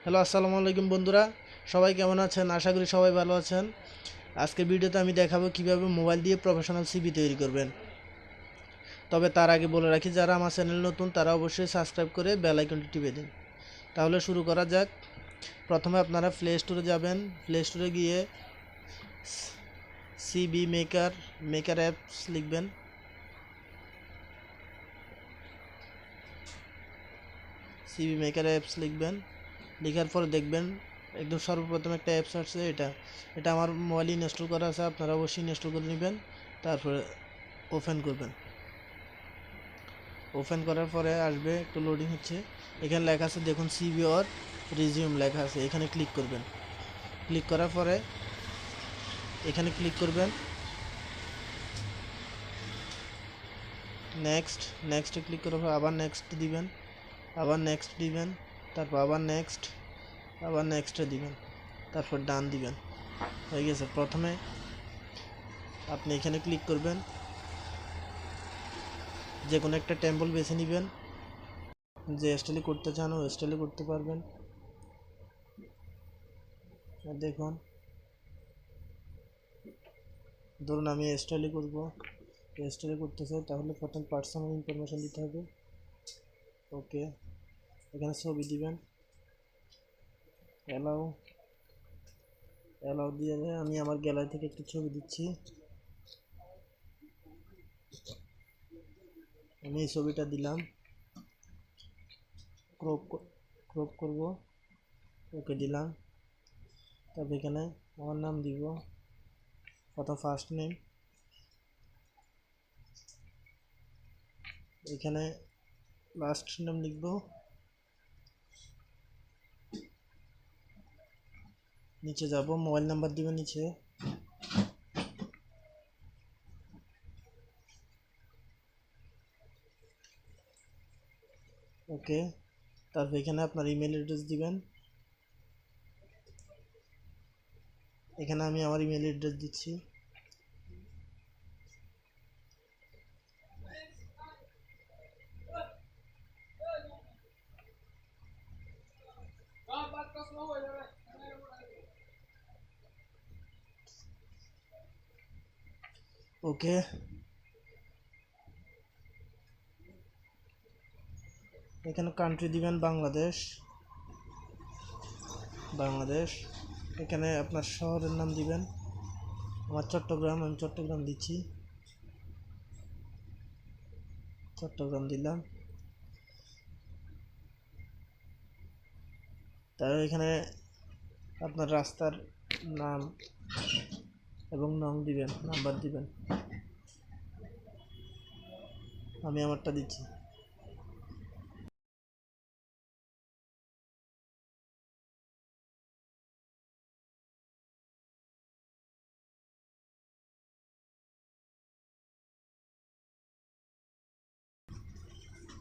Hello, আসসালামু আলাইকুম বন্ধুরা। সবাই কেমন আছেন? আশা করি সবাই ভালো আছেন। আজকের ভিডিওতে আমি দেখাবো কিভাবে মোবাইল দিয়ে প্রফেশনাল সিভি তৈরি করবেন। তবে তার আগে বলে রাখি, যারা আমার চ্যানেল নতুন তারা অবশ্যই সাবস্ক্রাইব করে বেল আইকনটি টিপে দিন। তাহলে শুরু করা যাক। প্রথমে আপনারা প্লে স্টোরে যাবেন। প্লে স্টোরে গিয়ে সিবি মেকার অ্যাপস লিখবেন। সিবি মেকার অ্যাপস লিখবেন। লেখার পরে দেখবেন একদম সর্বপ্রথম একটা অ্যাপস আসছে। এটা আমার মোবাইলে ইনস্টল করা আছে, আপনারা অবশ্যই ইনস্টল করে নেবেন। তারপরে ওপেন করবেন। ওপেন করার পরে আসবে, একটু লোডিং হচ্ছে। এখানে লেখা আছে, দেখুন সিভি অর রিজিউম লেখা আছে, এখানে ক্লিক করবেন। ক্লিক করার পরে এখানে ক্লিক করবেন। নেক্সটে ক্লিক করার পর আবার নেক্সট দিবেন, আবার নেক্সট দিবেন, তারপর আবার নেক্সটে দিবেন, তারপর ডান দিবেন। হয়ে গেছে। প্রথমে আপনি এখানে ক্লিক করবেন, যে কোনো একটা টেম্পল বেছে নেবেন। যে স্টাইলে করতে চান ও স্টাইলে করতে পারবেন। দেখুন, ধরুন আমি স্টাইলে করব, স্টাইলে করতে চাই, তাহলে প্রথম পার্সোনাল ইনফরমেশন দিতে হবে। ওকে, এখানে ছবি দিবেন। অ্যালাউ অ্যালাউ দিয়ে আমি আমার গ্যালারি থেকে একটি ছবি দিচ্ছি। আমি এই ছবিটা দিলাম, ক্রপ ক্রপ করব। ওকে দিলাম। তারপর এখানে আমার নাম দিব, প্রথম ফার্স্ট নেম, এখানে লাস্ট নেম লিখব। নিচে যাব, মোবাইল নাম্বার দিবেন নিচে। ওকে, তারপর এখানে আপনার ইমেল অ্যাড্রেস দিবেন। এখানে আমি আমার ইমেল অ্যাড্রেস দিচ্ছি। ওকে, এখানে কান্ট্রি দিবেন বাংলাদেশ। এখানে আপনার শহরের নাম দিবেন। আমার চট্টগ্রাম, আমি চট্টগ্রাম দিচ্ছি, চট্টগ্রাম দিলাম। তারপর এখানে আপনার রাস্তার নাম এবং নং দিবেন, নাম্বার দিবেন। আমি আমারটা দিচ্ছি।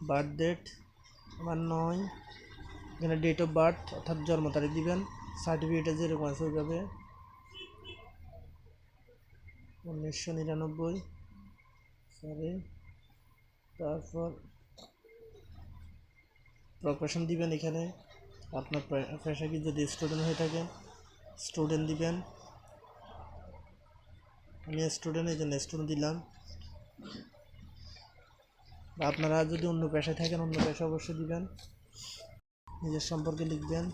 বার্থ ডেট আমার 9, এখানে ডেট অফ বার্থ অর্থাৎ জন্ম তারিখ দিবেন। সার্টিফিকেটে যেরকম আছে ওইভাবে 1999, সরি। তারপর প্রফেশন দিবেন। এখানে আপনার পেশা কি, যদি স্টুডেন্ট হয়ে থাকেন স্টুডেন্ট দিবেন। আমি স্টুডেন্ট, এই জন্য স্টুডেন্ট দিলাম। আপনারা যদি অন্য পেশায় থাকেন অন্য পেশা অবশ্যই দিবেন। নিজের সম্পর্কে লিখবেন।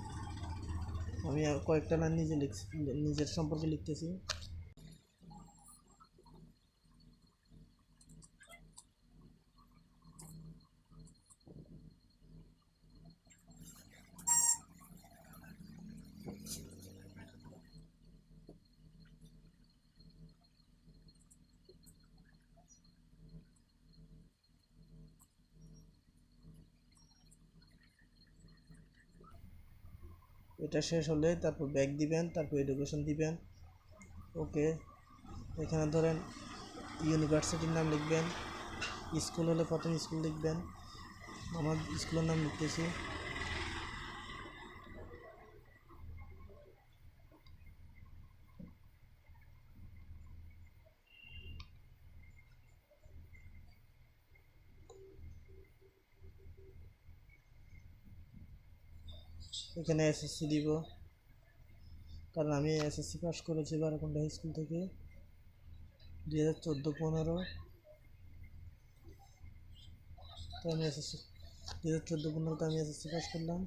আমি কয়েকটা লাইন নিজের সম্পর্কে লিখতেছি। এটা শেষ হলে তারপর ব্যাক দিবেন, তারপর এডুকেশন দিবেন। ওকে, এখানে ধরেন ইউনিভার্সিটির নাম লিখবেন। স্কুল হলে প্রথম স্কুল লিখবেন। আমার স্কুলের নাম লিখতেছি। এখানে এসএসসি দিব, কারণ আমি এসএসসি পাস করেছি বারাকুণ্ডা হাই স্কুল থেকে 2014-15। তো আমি এসএসসি 2014-15 আমি এসএসসি পাস করলাম।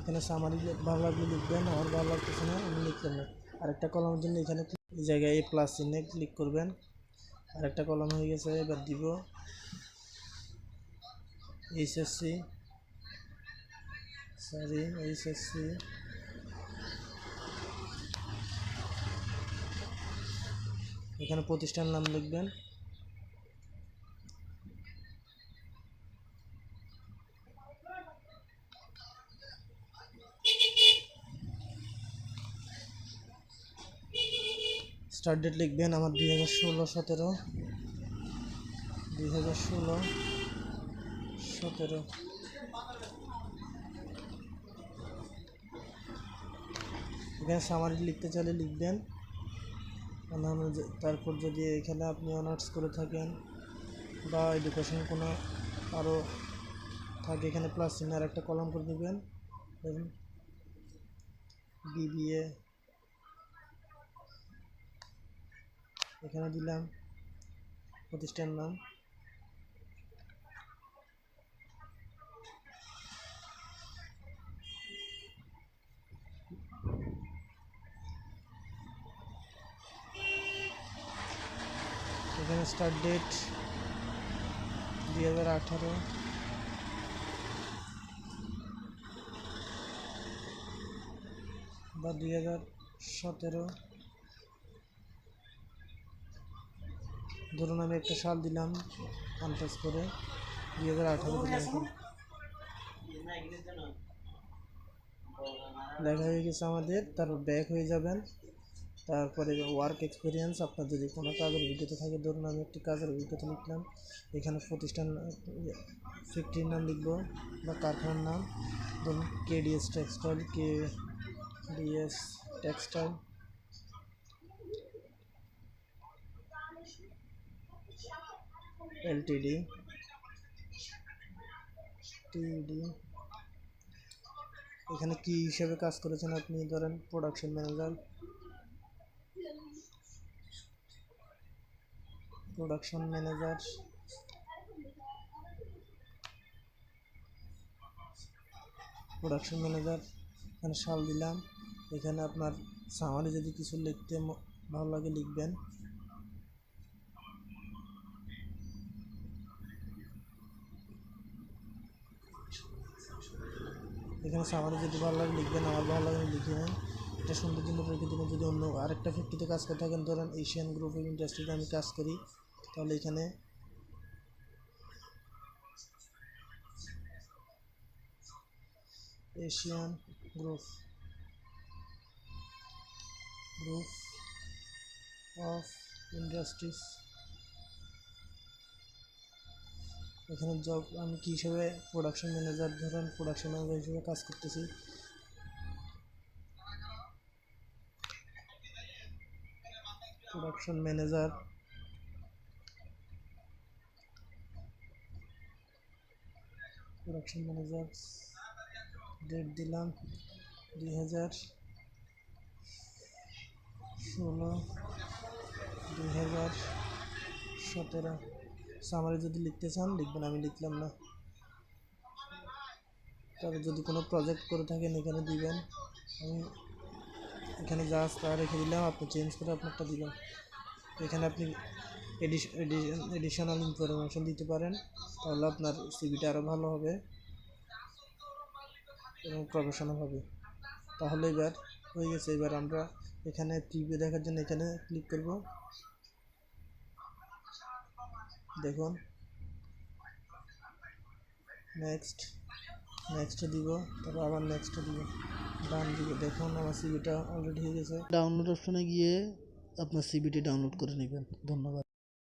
এখানে সামারি ভালো লাগলে লিখবেন, আমার ভালো লাগতেছে না আমি লিখলাম না। আরেকটা কলমের জন্য এখানে এই জায়গায় এই প্লাস চিহ্নে ক্লিক করবেন। আরেকটা কলম হয়ে গেছে, এবার দিব এইচএসসি, এইচএসসি। এখানে প্রতিষ্ঠান নাম লিখবেন। স্টার্ট ডেট লিখবেন আমার 2016-17, 2016-17। এখানে সামারি লিখতে চাইলে লিখবেন। তারপর যদি এখানে আপনি অনার্স করে থাকেন বা এডুকেশন কোনো আরও থাকে, এখানে প্লাস চিহ্ন আর একটা কলম করে দেবেন। ধরুন বিবিএ, এখানে দিলাম প্রতিষ্ঠান নাম। এখানে স্টার্ট ডেট 2018 বা 2017। ধরুন আমি একটা সাল দিলাম আনটাচ করে 2018 দিলাম। লেখা হয়ে গেছে আমাদের। তারপর ব্যাক হয়ে যাবেন। তারপরে ওয়ার্ক এক্সপিরিয়েন্স, আপনার যদি কোনো কাজের অভিজ্ঞতা থাকে, ধরুন আমি একটি কাজের অভিজ্ঞতা লিখলাম। এখানে প্রতিষ্ঠান ফ্যাক্টরির নাম লিখবো বা কারখানার নাম, ধরুন KDS textile, KDS textile. Ltd, টিডি। এখানে কি হিসেবে কাজ করেছেন আপনি, ধরেন প্রোডাকশন ম্যানেজার, এখানে সাল দিলাম। এখানে আপনার সামারি যদি কিছু লিখতে ভালো লাগে লিখবেন। এখানে সামারি যদি ভালো লাগে লিখবেন, আমার ভালো লাগে লিখবেন। এটা সুন্দর জন্য রেখে দেবেন। যদি অন্য আরেকটা ফ্যাক্টরিতে কাজ করে থাকেন, ধরেন এশিয়ান গ্রুপ অফ ইন্ডাস্ট্রিতে আমি কাজ করি, তাহলে এখানে এশিয়ান গ্রুপ অফ ইন্ডাস্ট্রিজ। এখানে জব আমি কী হিসেবে, প্রোডাকশন ম্যানেজার, ধরেন প্রোডাকশন ম্যানেজার হিসেবে কাজ করতেছি। প্রোডাকশন ম্যানেজার, ডেট দিলাম 2016-2017। সামারি যদি লিখতে চান লিখবেন, আমি লিখলাম না। তবে যদি কোনো প্রজেক্ট করে থাকেন এখানে দিবেন। আমি এখানে যা তা রেখে দিলাম, আপনি চেঞ্জ করে আপনারটা দিবেন। এখানে আপনি এডিশনাল ইনফরমেশন দিতে পারেন, তাহলে আপনার সিভিটা আরও ভালো হবে এবং প্রফেশনাল হবে। তাহলে এবার হয়ে গেছে। এবার আমরা এখানে প্রিভিউ দেখার জন্য এখানে ক্লিক করব। দেখুন নেক্সট দিব, তারপর আবার নেক্সট দিব, ডান দিকে দেখুন আমার সিভিটা অলরেডি হয়ে গেছে। ডাউনলোড অপশনে গিয়ে আপনার সিভিটি ডাউনলোড করে নেবেন। ধন্যবাদ।